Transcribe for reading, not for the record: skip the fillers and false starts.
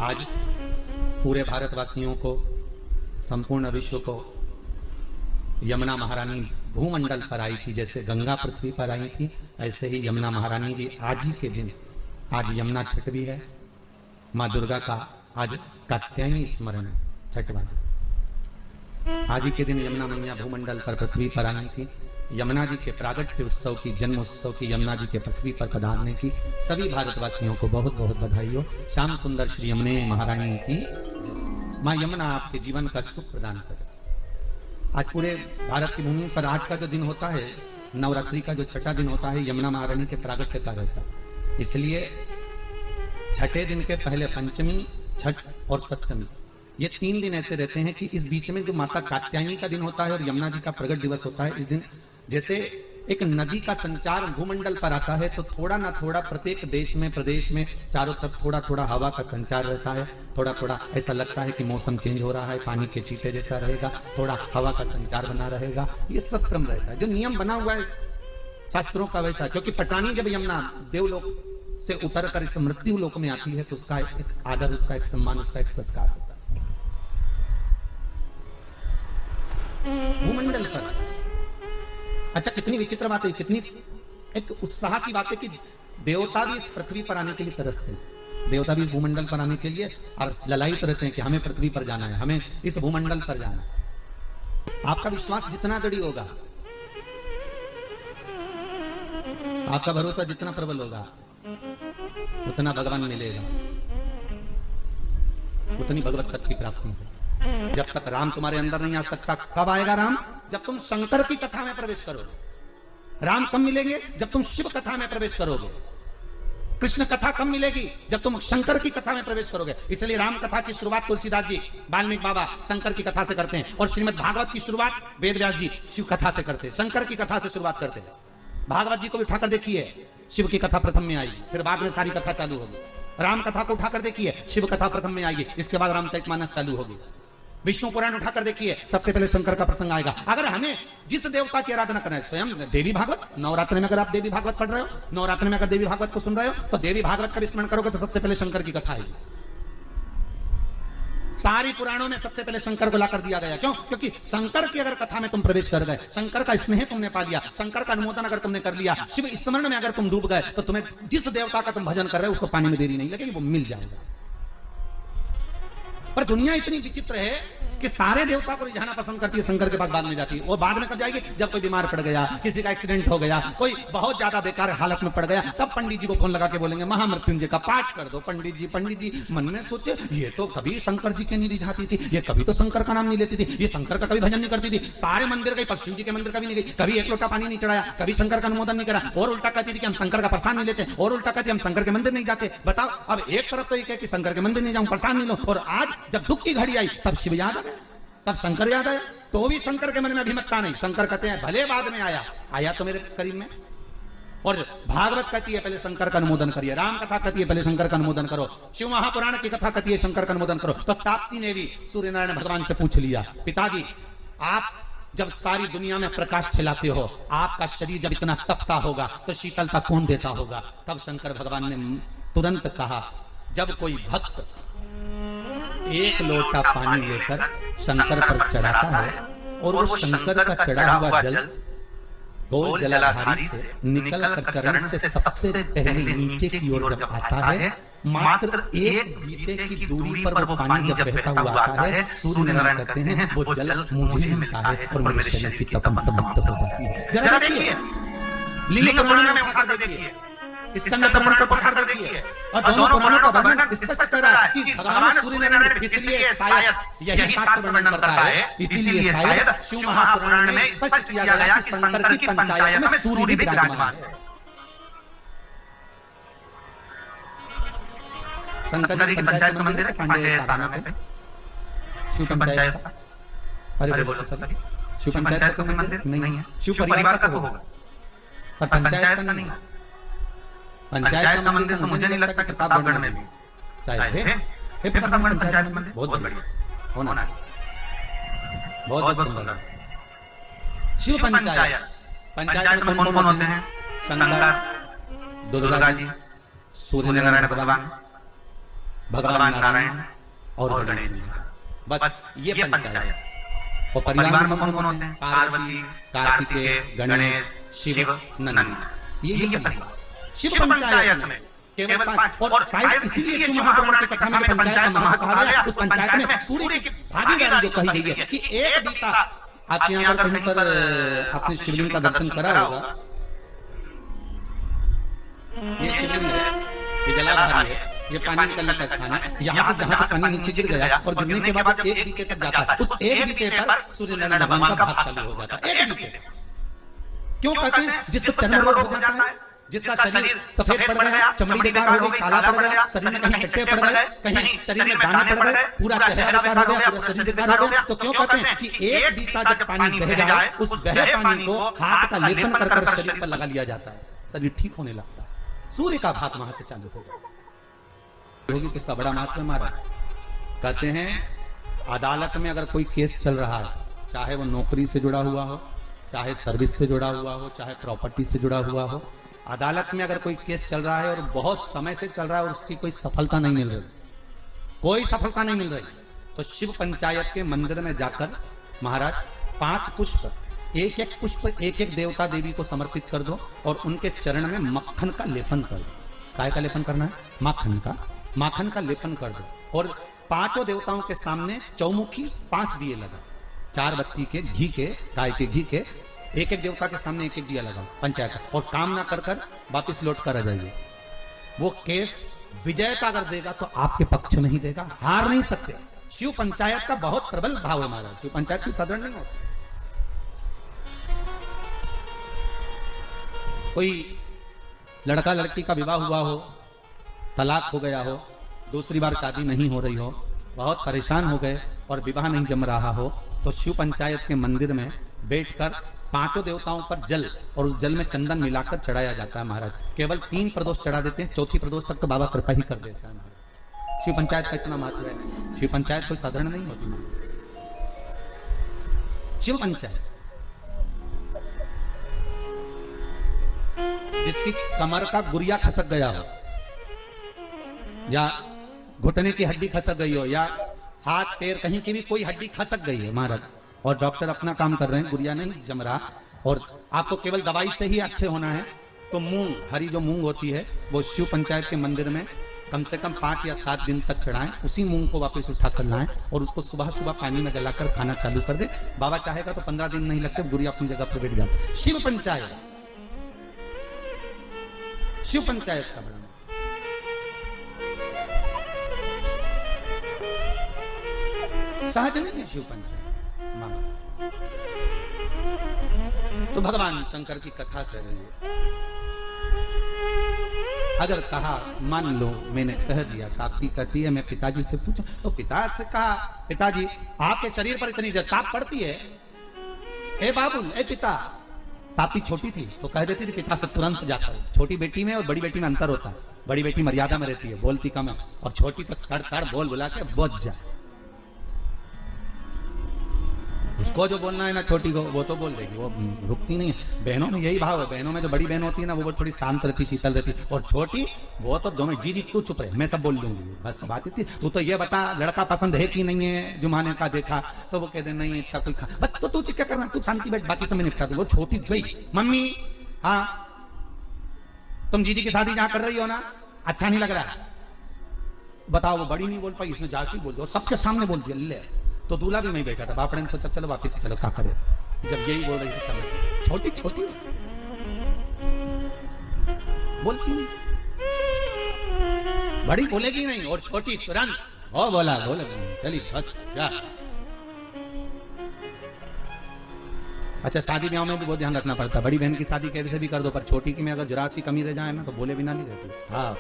आज पूरे भारतवासियों को, संपूर्ण विश्व को यमुना महारानी भूमंडल पर आई थी। जैसे गंगा पृथ्वी पर आई थी, ऐसे ही यमुना महारानी भी आज ही के दिन, आज यमुना छठ भी है, माँ दुर्गा का आज कात्यायनी स्मरण छठवा। आज ही के दिन यमुना मैया भूमंडल पर पृथ्वी पर आई थी। यमुना जी के प्रागट्य उत्सव की, जन्म उत्सव की, यमुना जी के पृथ्वी पर पधारने की सभी भारतवासियों को बहुत बहुत बधाई हो। श्याम सुंदर श्री यमुने महारानी की माँ यमुना आपके जीवन का सुख प्रदान करे। आज पूरे भारत की भूमि पर आज का जो दिन होता है, नवरात्रि का जो छठा दिन होता है, यमुना महारानी के प्रागट्य का रहता है। इसलिए छठे दिन के पहले पंचमी, छठ और सप्तमी, ये 3 दिन ऐसे रहते हैं कि इस बीच में जो माता कात्यायनी का दिन होता है और यमुना जी का प्रगट दिवस होता है, इस दिन जैसे एक नदी का संचार भूमंडल पर आता है, तो थोड़ा ना थोड़ा प्रत्येक देश में, प्रदेश में चारों तरफ थोड़ा थोड़ा हवा का संचार रहता है। थोड़ा थोड़ा ऐसा लगता है कि मौसम चेंज हो रहा है, पानी के छींटे जैसा रहेगा, थोड़ा हवा का संचार बना रहेगा। ये सब क्रम रहता है, जो नियम बना हुआ है शास्त्रों का वैसा। क्योंकि पटानी जब यमुना देवलोक से उतर कर इस मृत्यु लोक में आती है, तो उसका एक आदर, उसका एक सम्मान, उसका एक सत्कार होता है भूमंडल पर। अच्छा, कितनी विचित्र बात है, कितनी एक उत्साह की बात है कि देवता भी इस पृथ्वी पर आने के लिए तरसते हैं। देवता भी इस भूमंडल पर आने के लिए और ललायित रहते हैं कि हमें पृथ्वी पर जाना है, हमें इस भूमंडल पर जाना है। आपका विश्वास जितना दृढ़ होगा, आपका भरोसा जितना प्रबल होगा, उतना भगवान मिलेगा, उतनी भगवत तत्व की प्राप्ति है। जब तक राम तुम्हारे अंदर नहीं आ सकता, कब आएगा राम? जब तुम शंकर की कथा में प्रवेश करोगे। राम कब मिलेंगे? जब तुम शिव कथा में प्रवेश करोगे। कृष्ण कथा कब मिलेगी? जब तुम शंकर की कथा में प्रवेश करोगे। इसलिए राम कथा की शुरुआत तुलसीदास जी, वाल्मीकि बाबा शंकर की कथा से करते हैं, और श्रीमद् भागवत की शुरुआत वेद व्यास जी शिव कथा से करते हैं, शंकर की कथा से शुरुआत करते हैं। भागवत जी को भी उठाकर देखिए, शिव की कथा प्रथम में आएगी, फिर बाद में सारी कथा चालू होगी। राम कथा को उठाकर देखिए, शिव कथा प्रथम में आएगी, इसके बाद रामचरितमानस चालू होगी। विष्णु पुराण उठाकर देखिए, सबसे पहले शंकर का प्रसंग आएगा। अगर हमें जिस देवता की आराधना करना है, स्वयं देवी भागवत, नवरात्र में अगर आप देवी भागवत पढ़ रहे हो, नवरात्र में अगर देवी भागवत को सुन रहे हो, तो देवी भागवत का स्मरण करोगे तो सबसे पहले शंकर की कथा आएगी। सारी पुराणों में सबसे पहले शंकर को लाकर दिया गया। क्यों? क्योंकि शंकर की अगर कथा में तुम प्रवेश कर गए, शंकर का स्नेह तुमने पा लिया, शंकर का अनुमोदन अगर तुमने कर लिया, शिव स्मरण में अगर तुम डूब गए, तो तुम्हें जिस देवता का तुम भजन कर रहे हो उसको पाने में देरी नहीं लगेगी, वो मिल जाएगा। पर दुनिया इतनी विचित्र है कि सारे देवता को रिझाना पसंद करती है, शंकर के पास बाद में जाती है। वो बाद में कब जाएगी? जब कोई बीमार पड़ गया, किसी का एक्सीडेंट हो गया, कोई बहुत ज्यादा बेकार हालत में पड़ गया, तब पंडित जी को फोन लगा के बोलेंगे महामृत्युंजय का पाठ कर दो। पंडित जी मन में सोचे, ये तो कभी शंकर जी के नहीं रिझाती थी, ये कभी तो शंकर का नाम नहीं लेती थी, ये शंकर का कभी भजन नहीं करती थी, सारे मंदिर गई पर शिव जी के मंदिर कभी नहीं गई, कभी एक लोटा पानी नहीं चढ़ाया, कभी शंकर का अनुमोदन नहीं करा, और उल्टा कहती थी कि हम शंकर का प्रसाद नहीं लेते, और उल्टा कहती हम शंकर के मंदिर नहीं जाते। बताओ, अब एक तरफ तो ये कहे कि शंकर के मंदिर नहीं जाऊं, प्रसाद नहीं लो, और आज जब दुख की घड़ी आई तब शिव याद आ गया, तब शंकर याद आया। तो भी शंकर के मन में अभिमतता नहीं। शंकर कहते हैं भले बाद में आया तो मेरे करीब में। और भागवत कहती है पहले शंकर का अनुमोदन करिए, राम कथा कहती है पहले शंकर का अनुमोदन करो, शिव महापुराण की कथा कहती है शंकर का अनुमोदन करो। तो ताप्ती ने भी सूर्य नारायण भगवान से पूछ लिया, पिताजी आप जब सारी दुनिया में प्रकाश फैलाते हो, आपका शरीर जब इतना तपता होगा तो शीतलता कौन देता होगा? तब शंकर भगवान ने तुरंत कहा, जब कोई भक्त एक लोटा पानी लेकर शंकर पर चढ़ाता है और वो शंकर का चढ़ा हुआ जल गोल जलाधारी से निकल कर चरण से सबसे पहले नीचे की ओर जब आता है, मात्र एक बीते की दूरी पर वो पानी जब बहता हुआ आता है, सूर्य नारायण कहते हैं वो जल मुझे मिलता है और मेरे शरीर की तपन समाप्त हो जाती है। जरा देखिए, लिंग पुराण में उठाकर देखिए, स्कंद पुराण को पढ़कर देखिए, और दोनों पुराणों का वर्णन स्पष्ट कर रहा है कि भगवान सूर्य नारायण, इसलिए शायद यही शास्त्र वर्णन करता है, इसीलिए शायद शिव महापुराण में स्पष्ट किया गया कि शंकर की पंचायत में सूर्य भी विराजमान है। शंकर जी की पंचायत का मंदिर है पांडे ताराना पे, शिव पंचायत। अरे बोलो सर, शिव पंचायत का मंदिर नहीं है, शिव परिवार का तो होगा पर पंचायत का नहीं है। पंचायत का मंदिर तो मुझे नहीं लगता प्रतापगढ़ में भी शायद है। प्रतापगढ़ पंचायत मंदिर बहुत बढ़िया होना चाहिए, बहुत सुंदर। शिव पंचायत, पंचायत में कौन कौन होते हैं? शंकर, दुर्गा जी, सूर्य नारायण भगवान, भगवान नारायण और गणेश जी का। बस ये पंचायत। और परिवार में कौन होते हैं? पार्वती, कार्तिकेय, गणेश, शिव, नंद। ये परिवार शिव पंचायत में केवल 5। और शायद इसीलिए शिव महापुराण की कथा में पंचायत का महत्व कहा गया। उस पंचायत में सूर्य की भागीदारी जो कही गई है कि एक बीता। आपके यहाँ अगर कहीं पर आपने शिवलिंग का दर्शन करा होगा, ये शिवलिंग है, ये जलाधार है, ये पानी निकलने का स्थान है। यहाँ से जहाँ से पानी नीचे गिर गया और गिरने के बाद एक बीते तक जाता है, उस एक बीते पर सूर्य नारायण भगवान का भाग चालू हो जाता है। एक बीते क्यों कहते हैं? जिसका चर्म रोग हो जाता है, जिसका शरीर सफेद पड़ गया, चमड़ी बेकार हो गई, काला पड़ गया, शरीर में कहीं चट्टे पड़ गए, कहीं शरीर में दाने पड़ गए, पूरा चेहरा बेकार हो गया, पूरा शरीर बेकार हो गया, तो क्यों कहते हैं कि एक बीता जब पानी बह जाए, उस बहे पानी को हाथ का लेपन कर शरीर पर लगा लिया जाता है, शरीर ठीक होने लगता है। सूर्य का भाग वहां से चालू हो जाता है। होगी किसका बड़ा महत्व हमारा। कहते हैं अदालत में अगर कोई केस चल रहा है, चाहे वो नौकरी से जुड़ा हुआ हो, चाहे सर्विस से जुड़ा हुआ हो, चाहे प्रॉपर्टी से जुड़ा हुआ हो, अदालत में अगर कोई केस चल रहा है और बहुत समय से चल रहा है और उसकी कोई सफलता नहीं मिल रही, कोई सफलता नहीं मिल रही, तो शिव पंचायत के मंदिर में जाकर महाराज 5 पुष्प, एक एक पुष्प एक एक देवता देवी को समर्पित कर दो और उनके चरण में मक्खन का लेपन कर दो। काय का लेपन करना है? माखन का लेपन कर दो। और 5 देवताओं के सामने चौमुखी 5 दिए लगा, 4 बत्ती के घी के, गाय के घी के, एक एक देवता के सामने एक एक दिया लगाओ पंचायत। और काम ना कर वापिस लौट कर आ जाइए। वो केस विजयता अगर देगा तो आपके पक्ष में ही देगा, हार नहीं सकते। शिव पंचायत का बहुत प्रबल भाव है महाराज। शिव पंचायत की साधारण नहीं होती। कोई लड़का लड़की का विवाह हुआ हो, तलाक हो गया हो, दूसरी बार शादी नहीं हो रही हो, बहुत परेशान हो गए और विवाह नहीं जम रहा हो, तो शिव पंचायत के मंदिर में बैठकर 5 देवताओं पर जल और उस जल में चंदन मिलाकर चढ़ाया जाता है महाराज। केवल 3 प्रदोष चढ़ा देते हैं, चौथी प्रदोष तक तो बाबा कृपा ही कर देता है महाराज। शिव पंचायत का इतना महत्व है। शिव पंचायत कोई साधारण नहीं होती। शिव पंचायत जिसकी कमर का गुरिया खसक गया हो, या घुटने की हड्डी खसक गई हो, या हाथ पैर कहीं की भी कोई हड्डी खसक गई है महाराज, और डॉक्टर अपना काम कर रहे हैं, गुड़िया नहीं जम रहा, और आपको केवल दवाई से ही अच्छे होना है, तो मूंग, हरी जो मूंग होती है, वो शिव पंचायत के मंदिर में कम से कम 5 या 7 दिन तक चढ़ाएं। उसी मूंग को वापस उठा कर लाएं और उसको सुबह सुबह पानी में गलाकर खाना चालू कर दे। बाबा चाहेगा तो 15 दिन नहीं लगते, गुड़िया अपनी जगह पर बैठ जाता। शिव पंचायत, शिव पंचायत का बड़ा सहज नहीं है शिव पंचायत। तो भगवान शंकर की कथा कह रही है। अगर कहा मान लो मैंने कह दिया, ताप्ती कहती है मैं पिताजी से पूछूं, तो पिता से कहा पिताजी आपके शरीर पर इतनी देर ताप पड़ती है, ए बाबुल ए पिता। ताप्ती छोटी थी तो कह देती थी पिता से तुरंत जाकर। छोटी बेटी में और बड़ी बेटी में अंतर होता है। बड़ी बेटी मर्यादा में रहती है, बोलती कम है, और छोटी तो तड़ तड़ बोल बुला के बोझ जाए। उसको जो बोलना है ना छोटी को, वो तो बोल देगी, वो रुकती नहीं है। बहनों में यही भाव है। बहनों में जो बड़ी बहन होती है ना, वो थोड़ी शांत रहती, शीतल रहती, और छोटी वो तो दोनों जी तू चुप रहे, मैं सब बोल दूंगी, बस बात थी। तू तो ये बता लड़का पसंद है कि नहीं है, जुमाने का देखा तो वो कह दे नहीं इतना कोई खा, बस तो तू क्या करना, तू शांति बैठ, बाकी समय निपटा दे। वो छोटी गई, मम्मी हाँ तुम जीजी की शादी जहाँ कर रही हो ना, अच्छा नहीं लग रहा, बताओ। वो बड़ी नहीं बोल पाई, इसने जाके बोल दिया, सबके सामने बोल दिया। ले तो दूल्हा भी नहीं बैठा था, बापड़े ने सोचा चलो वापिस चलो क्या करे, जब यही बोल रही थी चलो। छोटी छोटी बोलती नहीं, बड़ी बोलेगी नहीं, और छोटी तुरंत ओ बोला बोले चली बस जा। अच्छा शादी ब्याह में भी बहुत ध्यान रखना पड़ता है। बड़ी बहन की शादी कैसे भी कर दो, पर छोटी की में अगर जरा सी कमी रह जाए ना तो बोले बिना नहीं रहती। हाँ